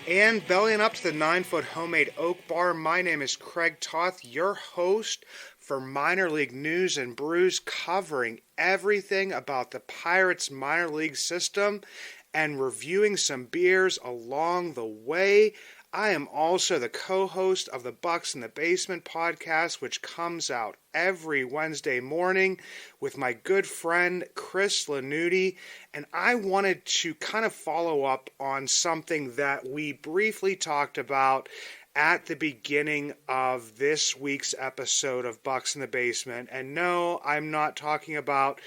And bellying up to the 9-foot homemade oak bar, my name is Craig Toth, your host for minor league news and brews, covering everything about the Pirates minor league system and reviewing some beers along the way. I am also the co-host of the Bucs in the Basement podcast, which comes out every Wednesday morning with my good friend Chris Lanuti, and I wanted to kind of follow up on something that we briefly talked about at the beginning of this week's episode of Bucs in the Basement. And no, I'm not talking about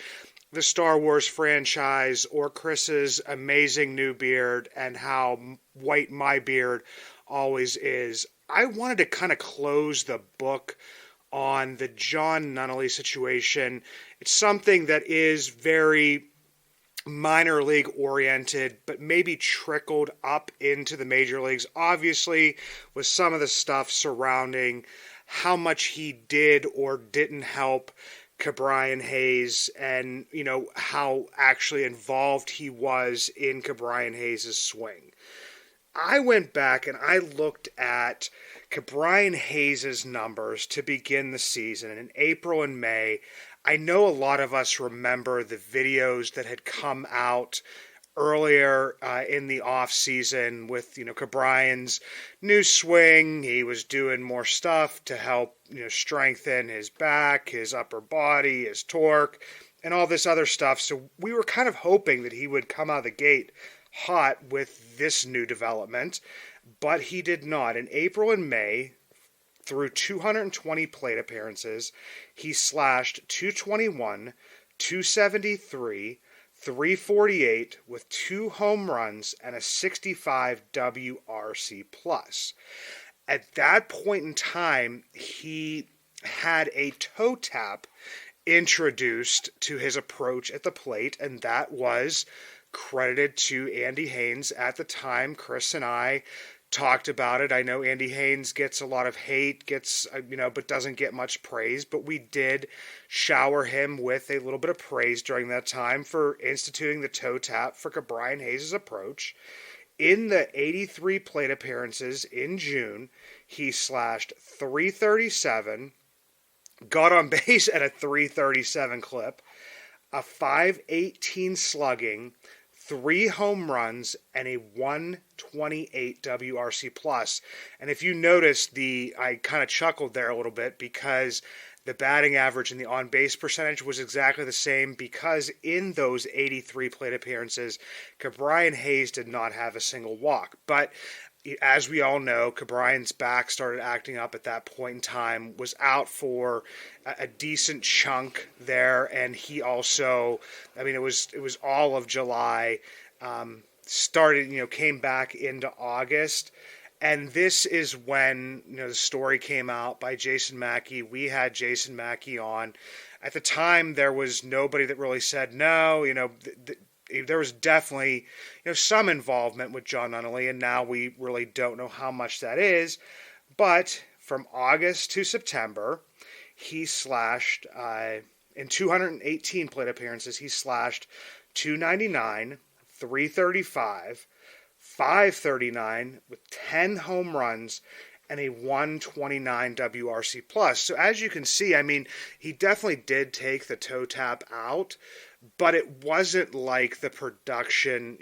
the Star Wars franchise or Chris's amazing new beard and how white my beard always is. I wanted to kind of close the book on the Jon Nunnally situation. It's something that is very minor league oriented, but maybe trickled up into the major leagues. Obviously, with some of the stuff surrounding how much he did or didn't help Ke'Bryan Hayes, and how actually involved he was in Ke'Bryan Hayes' swing. I went back and I looked at Ke'Bryan Hayes' numbers to begin the season in April and May. I know a lot of us remember the videos that had come out earlier in the off season with Ke'Bryan's new swing. He was doing more stuff to help strengthen his back, his upper body, his torque, and all this other stuff. So we were kind of hoping that he would come out of the gate hot with this new development, but he did not. In April and May, through 220 plate appearances, he slashed 221, 273, 348 with 2 home runs and a 65 WRC plus. At that point in time, he had a toe tap introduced to his approach at the plate, and that was credited to Andy Haynes at the time. Chris and I talked about it. I know Andy Haynes gets a lot of hate, but doesn't get much praise, but we did shower him with a little bit of praise during that time for instituting the toe tap for Ke'Bryan Hayes' approach. In the 83 plate appearances in June, he slashed 337, got on base at a 337 clip, a 518 slugging, 3 home runs, and a 128 WRC plus. And if you notice, I kind of chuckled there a little bit because the batting average and the on-base percentage was exactly the same, because in those 83 plate appearances, Ke'Bryan Hayes did not have a single walk. But as we all know, Ke'Bryan's back started acting up at that point in time, was out for a decent chunk there, and he also, it was all of July, came back into August, and this is when, the story came out by Jason Mackey. We had Jason Mackey on. At the time, there was nobody that really said no, there was definitely, some involvement with Jon Nunnally, and now we really don't know how much that is. But from August to September, he slashed, in 218 plate appearances, he slashed 299, 335, 539 with 10 home runs and a 129 WRC plus. So as you can see, he definitely did take the toe tap out, but it wasn't like the production,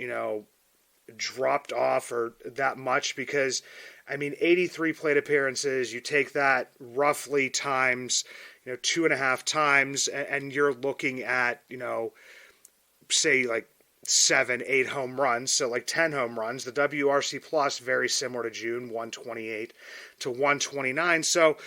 dropped off or that much, because 83 plate appearances, you take that roughly times 2.5 times, and you're looking at say like 7-8 home runs, so like 10 home runs. The WRC plus very similar to June, 128 to 129. So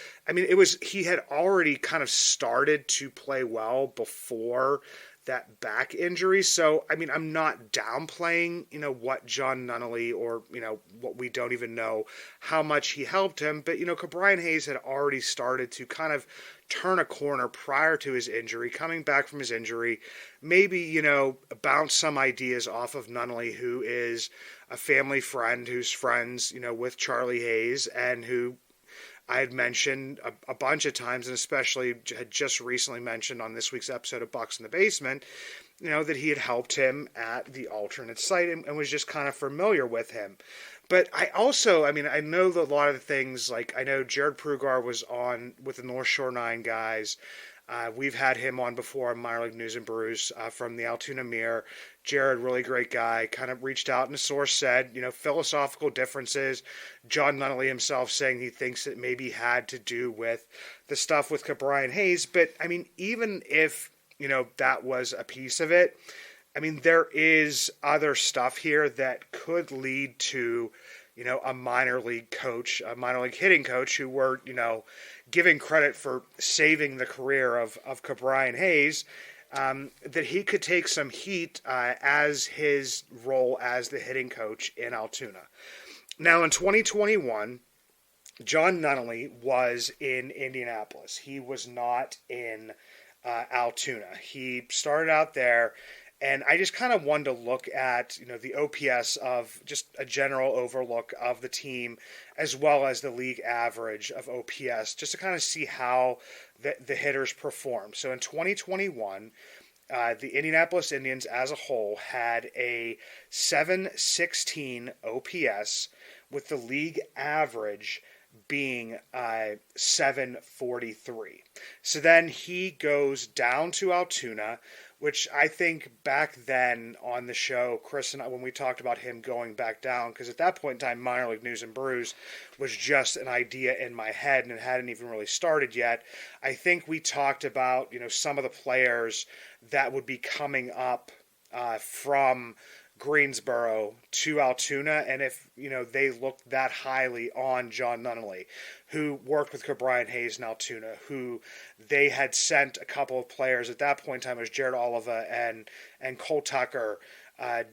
he had already kind of started to play well before that back injury. So, I'm not downplaying, what Jon Nunnally, or, what we don't even know, how much he helped him. But, Ke'Bryan Hayes had already started to kind of turn a corner prior to his injury, coming back from his injury, maybe, bounce some ideas off of Nunnally, who is a family friend, who's friends, with Charlie Hayes, and who I had mentioned a bunch of times, and especially had just recently mentioned on this week's episode of Bucs in the Basement, that he had helped him at the alternate site and was just kind of familiar with him. But I also, I know that a lot of the things, like I know Jared Prugar was on with the North Shore 9 guys. We've had him on before on Minor League News and Brews from the Altoona Mirror. Jared, really great guy, kind of reached out and a source said, philosophical differences. Jon Nunnally himself saying he thinks it maybe had to do with the stuff with Brian Hayes. But, even if, that was a piece of it, there is other stuff here that could lead to, a minor league coach, a minor league hitting coach who we're, giving credit for saving the career of Brian Hayes, that he could take some heat as his role as the hitting coach in Altoona. Now, in 2021, Jon Nunnally was in Indianapolis. He was not in Altoona. He started out there, and I just kind of wanted to look at, the OPS of just a general overlook of the team, as well as the league average of OPS, just to kind of see how the hitters perform. So in 2021, the Indianapolis Indians as a whole had a 716 OPS, with the league average being 743. So then he goes down to Altoona, which I think back then on the show, Chris and I, when we talked about him going back down, because at that point in time, Minor League News and Brews was just an idea in my head and it hadn't even really started yet. I think we talked about, some of the players that would be coming up from Greensboro to Altoona, and if they looked that highly on Jon Nunnally, who worked with Brian Hayes in Altoona, who they had sent a couple of players at that point in time, as Jared Oliva and Cole Tucker. I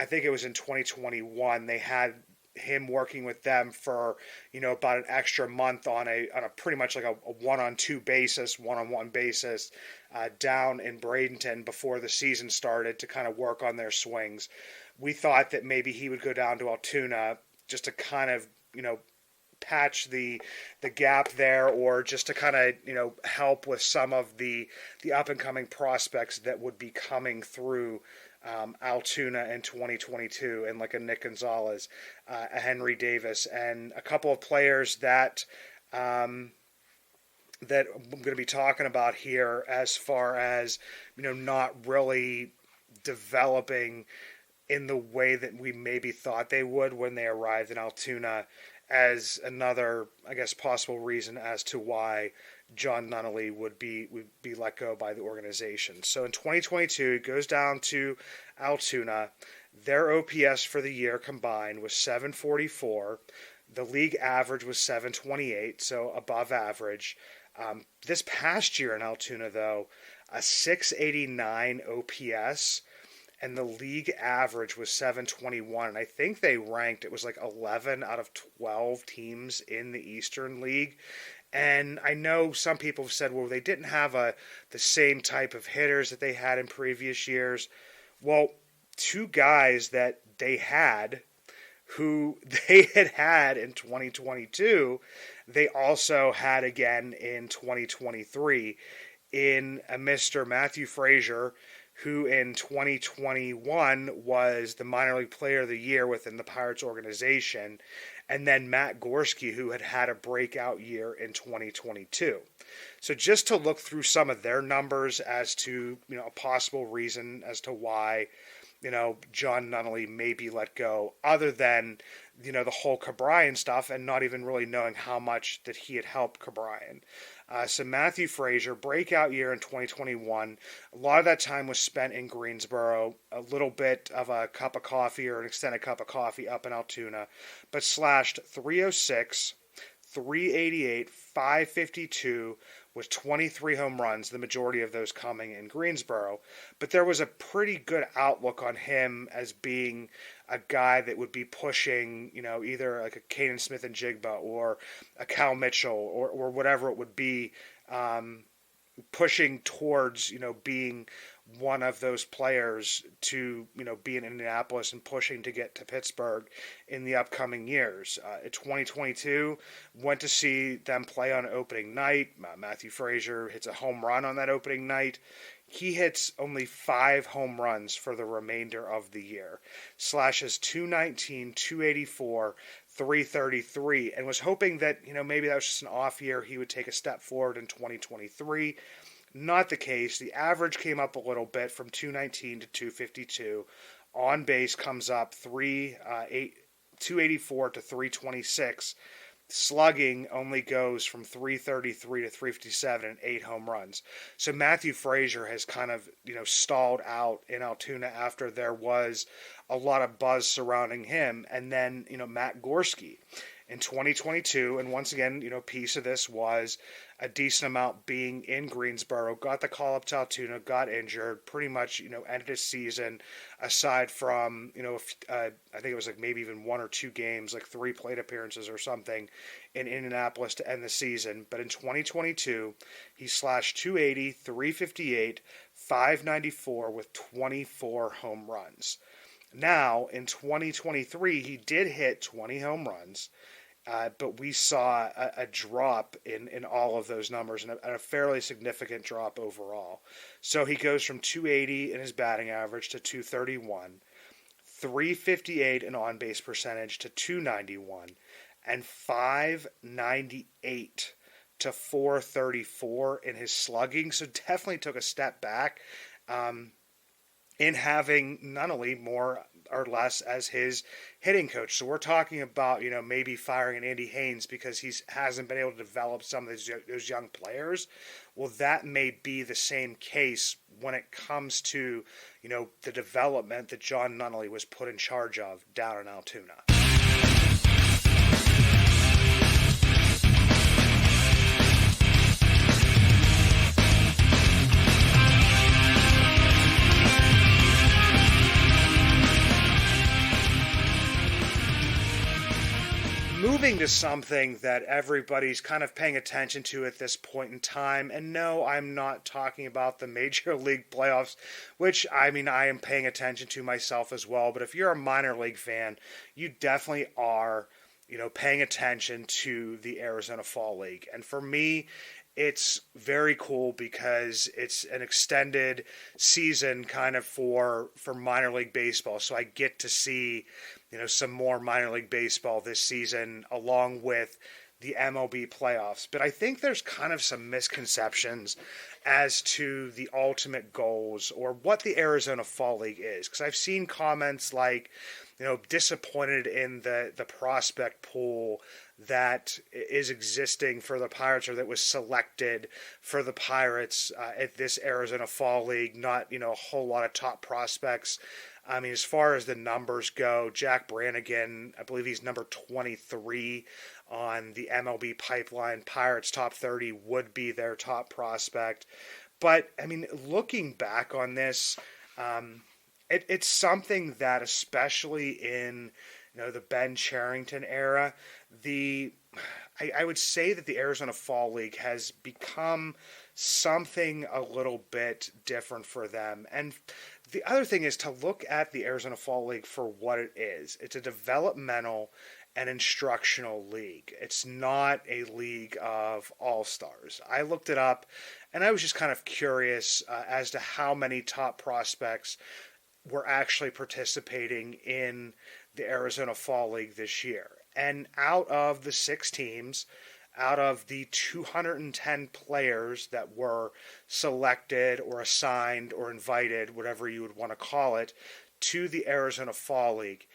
think it was in 2021. They had him working with them for about an extra month on a pretty much like a one-on-one basis down in Bradenton before the season started to kind of work on their swings. We thought that maybe he would go down to Altoona just to kind of patch the gap there, or just to kind of help with some of the up and coming prospects that would be coming through Altoona in 2022, and like a Nick Gonzalez, a Henry Davis, and a couple of players that that I'm going to be talking about here, as far as not really developing in the way that we maybe thought they would when they arrived in Altoona, as another, I guess, possible reason as to why Jon Nunnally would be let go by the organization. So in 2022, it goes down to Altoona. Their OPS for the year combined was 744. The league average was 728, so above average. This past year in Altoona, though, a 689 OPS, and the league average was 721. And I think they ranked, it was like 11 out of 12 teams in the Eastern League. And I know some people have said, well, they didn't have the same type of hitters that they had in previous years. Well, two guys that they had, who they had in 2022, they also had again in 2023 in a Mr. Matthew Frazier, who in 2021 was the minor league player of the year within the Pirates organization, and then Matt Gorski, who had a breakout year in 2022. So just to look through some of their numbers as to, a possible reason as to why, Jon Nunnally may be let go, other than, the whole Ke'Bryan stuff, and not even really knowing how much that he had helped Ke'Bryan. So Matthew Frazier, breakout year in 2021. A lot of that time was spent in Greensboro, a little bit of a cup of coffee or an extended cup of coffee up in Altoona, but slashed 306, 388, 552, with 23 home runs, the majority of those coming in Greensboro. But there was a pretty good outlook on him as being a guy that would be pushing, either like a Caden Smith and Jigba or a Cal Mitchell or whatever it would be, pushing towards, being one of those players to, be in Indianapolis and pushing to get to Pittsburgh in the upcoming years. In 2022, went to see them play on opening night. Matthew Frazier hits a home run on that opening night. He hits only 5 home runs for the remainder of the year. Slashes 219, 284, 333, and was hoping that, maybe that was just an off year. He would take a step forward in 2023. Not the case. The average came up a little bit from 219 to 252. On base comes up 284 to 326. Slugging only goes from 333 to 357 and 8 home runs. So Matthew Frazier has kind of, stalled out in Altoona after there was a lot of buzz surrounding him. And then, Matt Gorski in 2022, and once again, piece of this was a decent amount being in Greensboro, got the call up to Altoona, got injured, pretty much, ended his season, aside from, I think it was like maybe even 1 or 2 games, like 3 plate appearances or something in Indianapolis to end the season. But in 2022, he slashed 280, 358, 594 with 24 home runs. Now, in 2023, he did hit 20 home runs. But we saw a drop in all of those numbers, and a fairly significant drop overall. So he goes from 280 in his batting average to 231, 358 in on-base percentage to 291, and 598 to 434 in his slugging. So definitely took a step back in having Nunnally more or less as his hitting coach. So we're talking about, maybe firing an Andy Haynes because he hasn't been able to develop some of those young players. Well, that may be the same case when it comes to, the development that Jon Nunnally was put in charge of down in Altoona. Moving to something that everybody's kind of paying attention to at this point in time, and no, I'm not talking about the Major League playoffs, which, I am paying attention to myself as well, but if you're a minor league fan, you definitely are, paying attention to the Arizona Fall League. And for me, it's very cool because it's an extended season kind of for minor league baseball, so I get to see some more minor league baseball this season along with the MLB playoffs. But I think there's kind of some misconceptions as to the ultimate goals or what the Arizona Fall League is. Because I've seen comments like, disappointed in the prospect pool that is existing for the Pirates or that was selected for the Pirates at this Arizona Fall League. Not, a whole lot of top prospects. As far as the numbers go, Jack Brannigan, I believe he's number 23 on the MLB pipeline. Pirates top 30 would be their top prospect. But, looking back on this, it's something that, especially in, the Ben Cherington era, I would say that the Arizona Fall League has become something a little bit different for them. And the other thing is to look at the Arizona Fall League for what it is. It's a developmental and instructional league. It's not a league of all-stars. I looked it up, and I was just kind of curious as to how many top prospects were actually participating in the Arizona Fall League this year. And out of the 6 teams, out of the 210 players that were selected or assigned or invited, whatever you would want to call it, to the Arizona Fall League,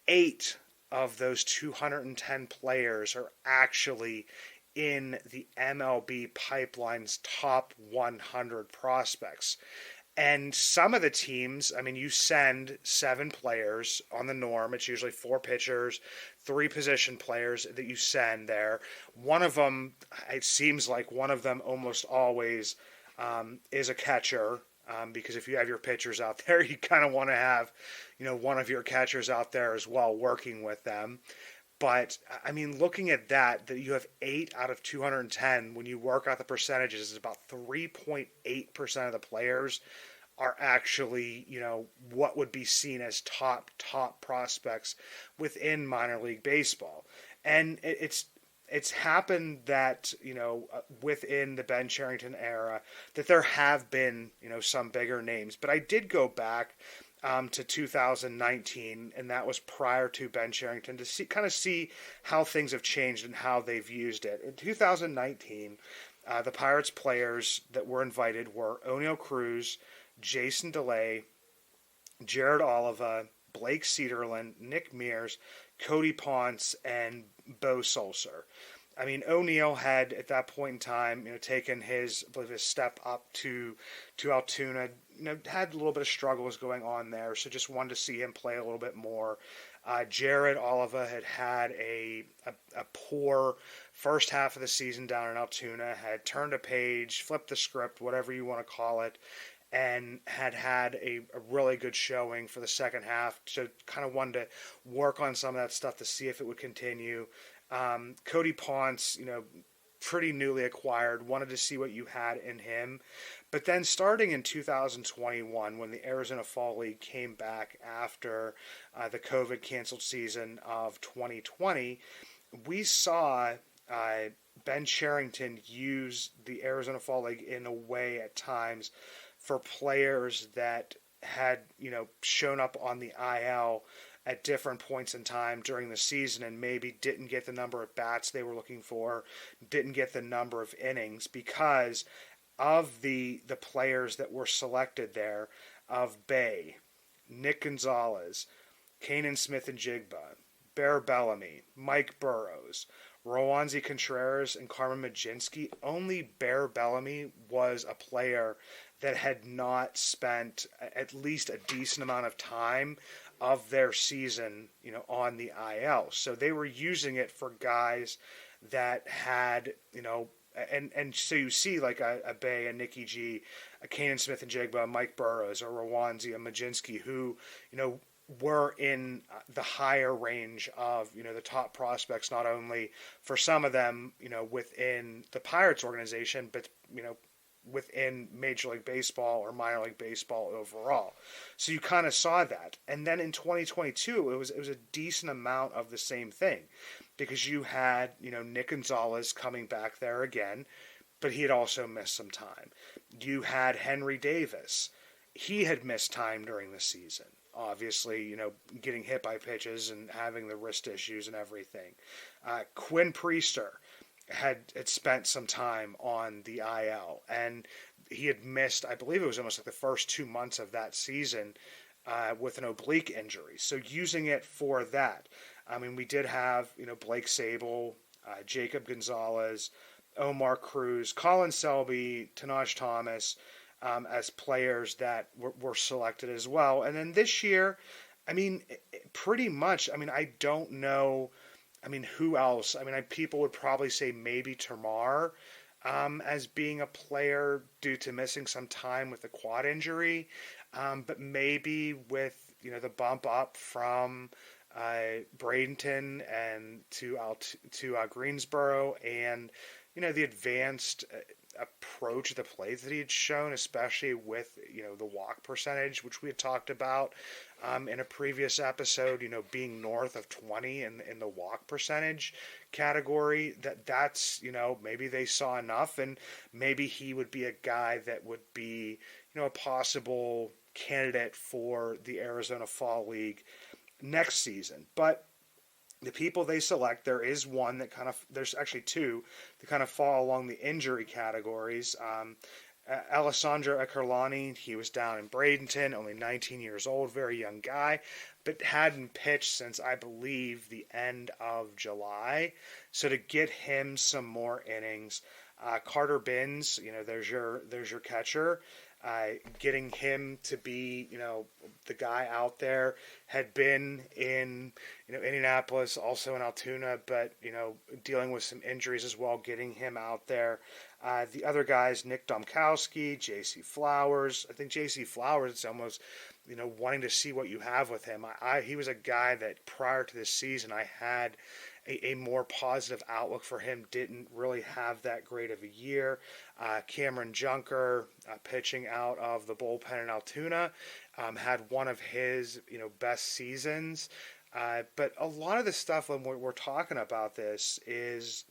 8 of those 210 players are actually in the MLB pipeline's top 100 prospects. And some of the teams, you send 7 players on the norm. It's usually 4 pitchers, 3 position players that you send there. One of them, it seems like one of them almost always is a catcher, because if you have your pitchers out there, you kind of want to have, one of your catchers out there as well working with them. But, looking at that you have 8 out of 210, when you work out the percentages, it's about 3.8% of the players are actually, what would be seen as top prospects within minor league baseball. And it's happened that, within the Ben Cherington era, that there have been, some bigger names. But I did go back to 2019, and that was prior to Ben Cherington, to see how things have changed and how they've used it. In 2019, the Pirates players that were invited were Oneil Cruz, Jason DeLay, Jared Oliva, Blake Cederland, Nick Mears, Cody Ponce, and Bo Sulser. I mean, O'Neill had at that point in time, taken his step up to Altoona. Had a little bit of struggles going on there, so just wanted to see him play a little bit more. Jared Oliva had a poor first half of the season down in Altoona, had turned a page, flipped the script, whatever you want to call it, and had a really good showing for the second half. So kind of wanted to work on some of that stuff to see if it would continue. Cody Ponce, pretty newly acquired, wanted to see what you had in him. But then starting in 2021, when the Arizona Fall League came back after the COVID canceled season of 2020, we saw Ben Cherington use the Arizona Fall League in a way at times for players that had, shown up on the IL at different points in time during the season and maybe didn't get the number of bats they were looking for, didn't get the number of innings because of the players that were selected there, of Bay, Nick Gonzalez, Kanan Smith and Jigba, Bear Bellamy, Mike Burrows, Rowanzi Contreras, and Carmen Mlodzinski. Only Bear Bellamy was a player that had not spent at least a decent amount of time of their season, on the IL. So they were using it for guys that had, and so you see like a Bay, a Nicky G, a Kanan Smith and Jigba, a Mike Burrows, or Rowanzi, a Mlodzinski, who, were in the higher range of, the top prospects, not only for some of them, within the Pirates organization, but, within Major League Baseball or minor league baseball overall. So you kind of saw that. And then in 2022, it was a decent amount of the same thing because you had, Nick Gonzalez coming back there again, but he had also missed some time. You had Henry Davis. He had missed time during the season. Obviously, getting hit by pitches and having the wrist issues and everything. Quinn Priester had spent some time on the IL, and he had missed, I believe it was almost like the first 2 months of that season with an oblique injury. So using it for that. I mean, we did have, Blake Sable, Jacob Gonzalez, Omar Cruz, Colin Selby, Tanaj Thomas as players that were selected as well. And then this year, I mean, pretty much, I don't know. Who else? People would probably say maybe Termar as being a player due to missing some time with a quad injury. But maybe with, the bump up from Bradenton and to Greensboro and, the advanced approach of the plate that he had shown, especially with, the walk percentage, which we had talked about in a previous episode, being north of 20 in the walk percentage category, that's, maybe they saw enough, and maybe he would be a guy that would be, a possible candidate for the Arizona Fall League next season. But the people they select, there is one that there's actually two that kind of fall along the injury categories. Alessandro Eckerlani, he was down in Bradenton, only 19 years old, very young guy, but hadn't pitched since, I believe, the end of July. So to get him some more innings, Carter Binns, there's your catcher. Getting him to be, the guy out there, had been in, Indianapolis, also in Altoona, but, dealing with some injuries as well, getting him out there. The other guys, Nick Domkowski, J.C. Flowers. I think J.C. Flowers, it's almost, wanting to see what you have with him. He was a guy that prior to this season I had a more positive outlook for him. Didn't really have that great of a year. Cameron Junker, pitching out of the bullpen in Altoona, had one of his best seasons. But a lot of the stuff when we're talking about this is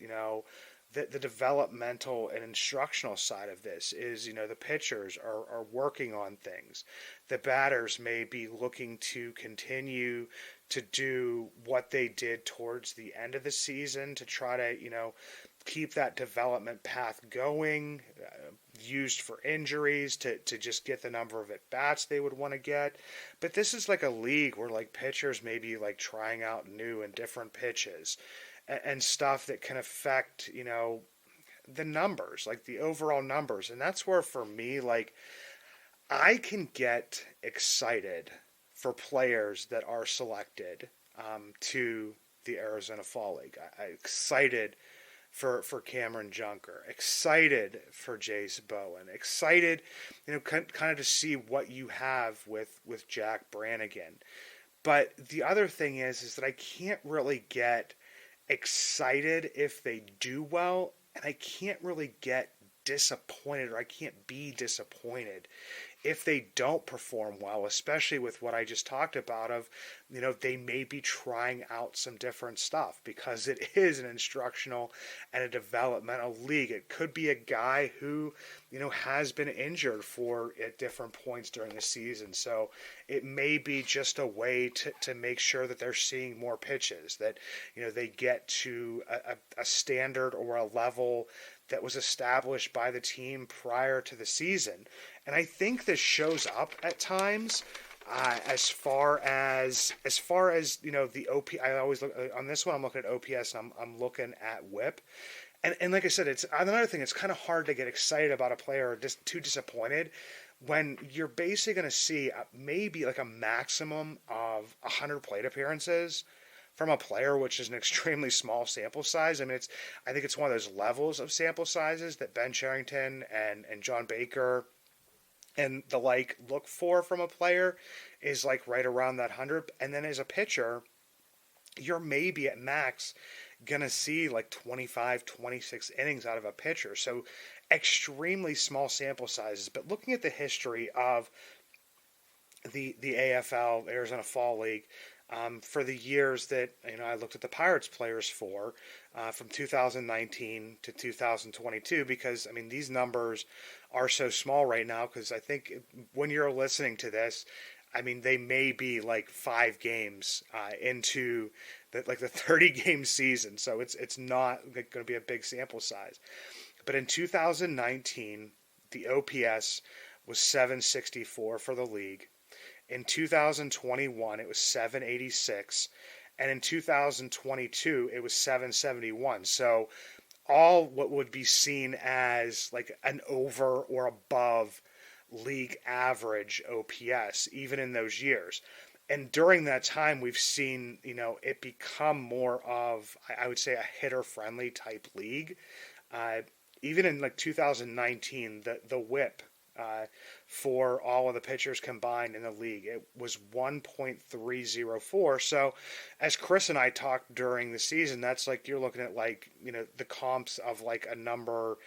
the developmental and instructional side of this is, the pitchers are working on things. The batters may be looking to continue to do what they did towards the end of the season to try to, keep that development path going, used for injuries to just get the number of at-bats they would want to get. But this is like a league where like pitchers may be like trying out new and different pitches and stuff that can affect, the numbers, like the overall numbers. And that's where for me, like I can get excited for players that are selected to the Arizona Fall League. I'm excited for Cameron Junker, excited for Jace Bowen, excited, kind of to see what you have with Jack Brannigan. But the other thing is that I can't really get excited if they do well, and I can't really get disappointed, or I can't be disappointed if they don't perform well, especially with what I just talked about of, they may be trying out some different stuff because it is an instructional and a developmental league. It could be a guy who, has been injured at different points during the season. So it may be just a way to make sure that they're seeing more pitches, that, they get to a standard or a level that was established by the team prior to the season. And I think this shows up at times as far as the OP. I always look on this one. I'm looking at OPS and I'm looking at WHIP. And like I said, it's another thing. It's kind of hard to get excited about a player or just too disappointed when you're basically going to see maybe like a maximum of 100 plate appearances from a player, which is an extremely small sample size. I mean, I think it's one of those levels of sample sizes that Ben Cherington and John Baker and the like look for from a player is like right around that 100. And then as a pitcher, you're maybe at max going to see like 25, 26 innings out of a pitcher. So extremely small sample sizes. But looking at the history of the AFL, Arizona Fall League, for the years that I looked at the Pirates players from 2019 to 2022, because I mean these numbers are so small right now. Because I think when you're listening to this, I mean they may be like 5 games into the 30 game season, so it's not going to be a big sample size. But in 2019, the OPS was 764 for the league. In 2021, it was 786, and in 2022, it was 771. So all what would be seen as like an over or above league average OPS, even in those years. And during that time, we've seen, it become more of, I would say, a hitter-friendly type league. Even in like 2019, the WHIP for all of the pitchers combined in the league, it was 1.304. So as Chris and I talked during the season, that's like you're looking at like the comps of like a number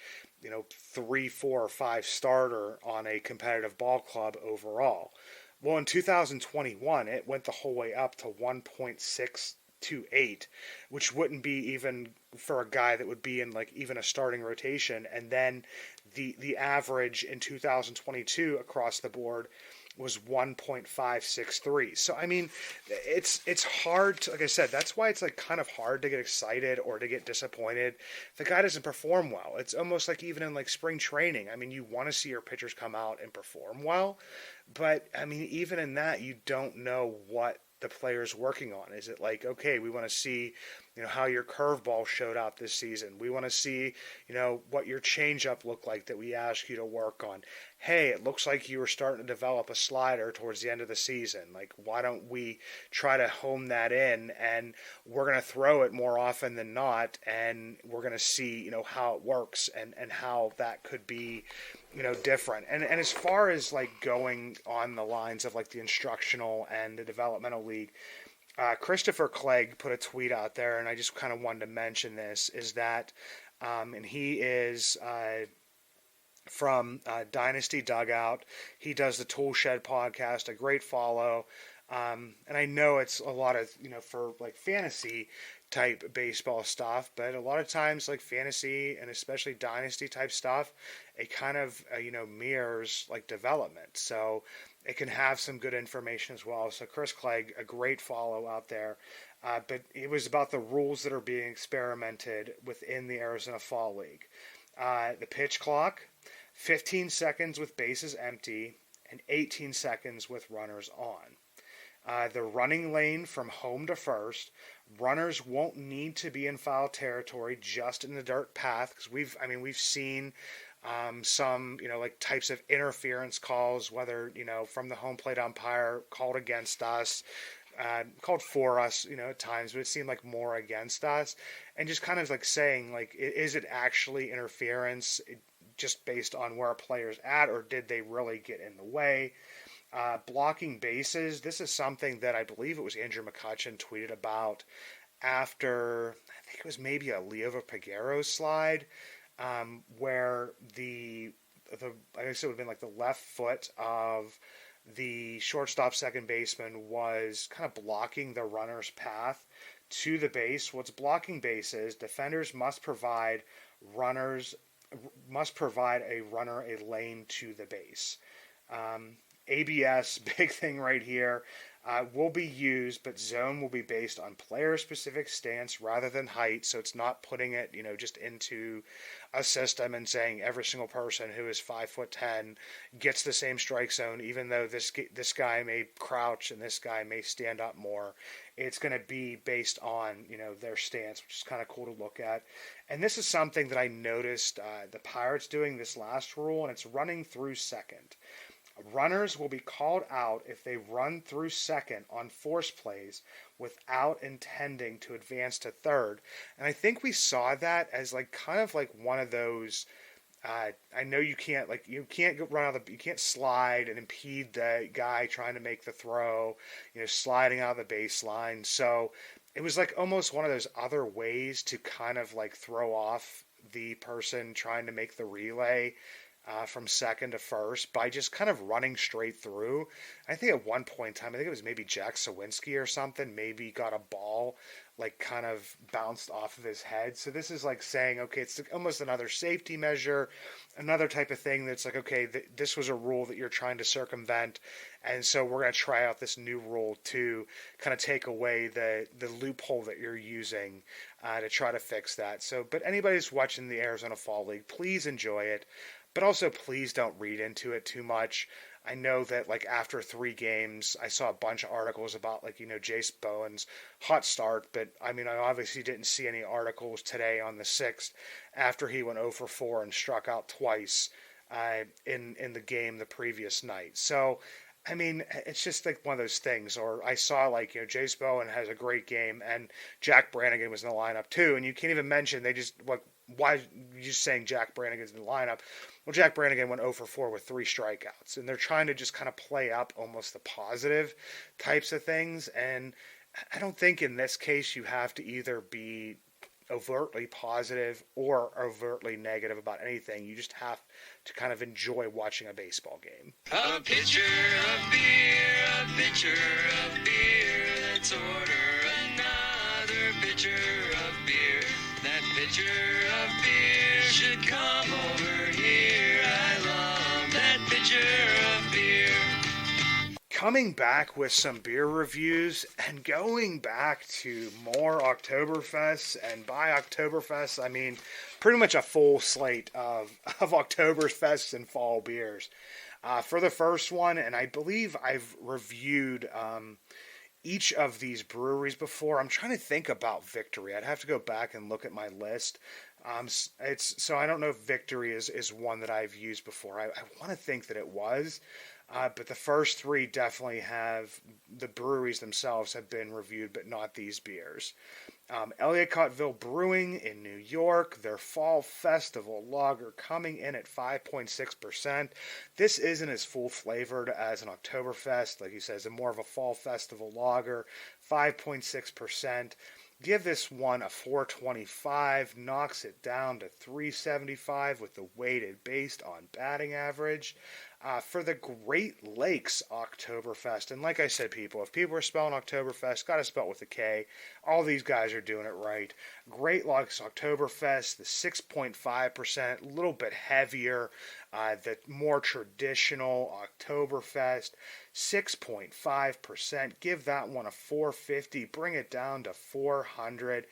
3, 4, or 5 starter on a competitive ball club overall. Well, in 2021 it went the whole way up to 1.628, which wouldn't be even for a guy that would be in like even a starting rotation. And then the average in 2022 across the board was 1.563. So I mean, it's hard to, like I said, that's why it's like kind of hard to get excited or to get disappointed if the guy doesn't perform well. It's almost like even in like spring training. I mean, you want to see your pitchers come out and perform well, but I mean, even in that, you don't know what the player's working on. Is it like, okay, we want to see, how your curveball showed out this season. We want to see, what your changeup looked like that we asked you to work on. Hey, it looks like you were starting to develop a slider towards the end of the season. Like, why don't we try to hone that in, and we're going to throw it more often than not, and we're going to see, how it works and how that could be, different. And as far as like going on the lines of like the instructional and the developmental league, Christopher Clegg put a tweet out there, and I just kind of wanted to mention this, is that, and he is from Dynasty Dugout. He does the Tool Shed podcast, a great follow. And I know it's a lot of, for like fantasy type baseball stuff, but a lot of times like fantasy and especially dynasty type stuff, it kind of, mirrors like development. So it can have some good information as well. So Chris Clegg, a great follow out there. But it was about the rules that are being experimented within the Arizona Fall League. The pitch clock, 15 seconds with bases empty, and 18 seconds with runners on. The running lane from home to first, runners won't need to be in foul territory, just in the dirt path, because we've seen some like types of interference calls, whether from the home plate umpire called against us, called for us, at times, but it seemed like more against us, and just kind of like saying like, is it actually interference just based on where a player's at, or did they really get in the way? Blocking bases. This is something that I believe it was Andrew McCutcheon tweeted about after, I think it was maybe a Leo Peguero slide, where I guess it would have been like the left foot of the shortstop second baseman was kind of blocking the runner's path to the base. What's blocking bases? Defenders must provide a runner a lane to the base. ABS, big thing right here, will be used, but zone will be based on player-specific stance rather than height, so it's not putting it, just into a system and saying every single person who is 5'10" gets the same strike zone, even though this guy may crouch and this guy may stand up more. It's going to be based on, their stance, which is kind of cool to look at. And this is something that I noticed the Pirates doing this last rule, and it's running through second. Runners will be called out if they run through second on force plays without intending to advance to third. And I think we saw that as like kind of like one of those. I know you can't run out you can't slide and impede the guy trying to make the throw, sliding out of the baseline. So it was like almost one of those other ways to kind of like throw off the person trying to make the relay from second to first by just kind of running straight through. I think at one point in time, I think it was maybe Jack Sawinski or something, maybe got a ball like kind of bounced off of his head. So this is like saying, okay, it's almost another safety measure, another type of thing that's like, okay, this was a rule that you're trying to circumvent, and so we're going to try out this new rule to kind of take away the loophole that you're using to try to fix that. So, but anybody who's watching the Arizona Fall League, please enjoy it. But also, please don't read into it too much. I know that, like, after 3 games, I saw a bunch of articles about, like, Jace Bowen's hot start. But, I mean, I obviously didn't see any articles today on the 6th after he went 0 for 4 and struck out twice in the game the previous night. So, I mean, it's just like one of those things. Or I saw, like, Jace Bowen has a great game, and Jack Brannigan was in the lineup, too. And you can't even mention, they just, like, why are you just saying Jack Brannigan's in the lineup? Well, Jack Brannigan went 0 for 4 with 3 strikeouts, and they're trying to just kind of play up almost the positive types of things. And I don't think in this case you have to either be overtly positive or overtly negative about anything. You just have to kind of enjoy watching a baseball game. A pitcher of beer, a pitcher of beer, let's order another pitcher of beer. That pitcher of beer should come over here. I love that pitcher of beer. Coming back with some beer reviews and going back to more Oktoberfest, and by Oktoberfest I mean pretty much a full slate of Oktoberfests and fall beers. For the first one, and I believe I've reviewed each of these breweries before. I'm trying to think about Victory. I'd have to go back and look at my list. So I don't know if Victory is one that I've used before. I want to think that it was. But the first 3 definitely have, the breweries themselves have been reviewed, but not these beers. Elliotttville Brewing in New York, their Fall Festival Lager coming in at 5.6%. This isn't as full flavored as an Oktoberfest. Like you said, it's more of a Fall Festival Lager, 5.6%. Give this one a 425, knocks it down to 375 with the weighted based on batting average. For the Great Lakes Oktoberfest, and like I said, people, if people are spelling Oktoberfest, got to spell it with a K. All these guys are doing it right. Great Lakes Oktoberfest, the 6.5%, a little bit heavier. The more traditional Oktoberfest, 6.5%. Give that one a 450. Bring it down to 400.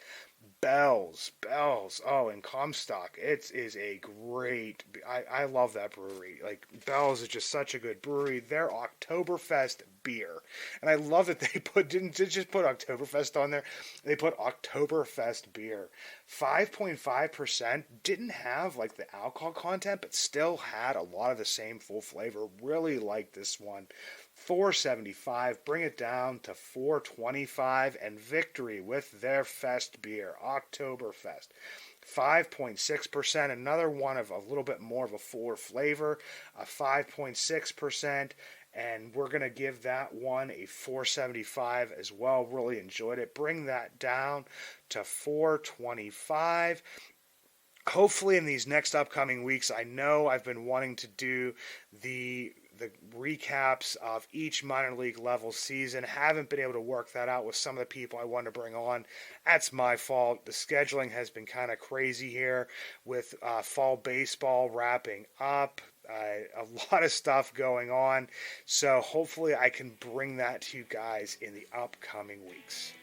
Bells. Oh, in Comstock, it is a great. I love that brewery. Like Bells is just such a good brewery. Their Oktoberfest beer, and I love that they didn't just put Oktoberfest on there. They put Oktoberfest beer. 5.5%. Didn't have like the alcohol content, but still had a lot of the same full flavor. Really like this one. 475, bring it down to 425, and Victory with their Fest beer, Oktoberfest. 5.6%, another one of a little bit more of a fuller flavor, 5.6%, and we're going to give that one a 475 as well. Really enjoyed it. Bring that down to 425. Hopefully in these next upcoming weeks, I know I've been wanting to do the recaps of each minor league level season. Haven't been able to work that out with some of the people I wanted to bring on. That's my fault. The scheduling has been kind of crazy here with fall baseball wrapping up. A lot of stuff going on. So hopefully I can bring that to you guys in the upcoming weeks.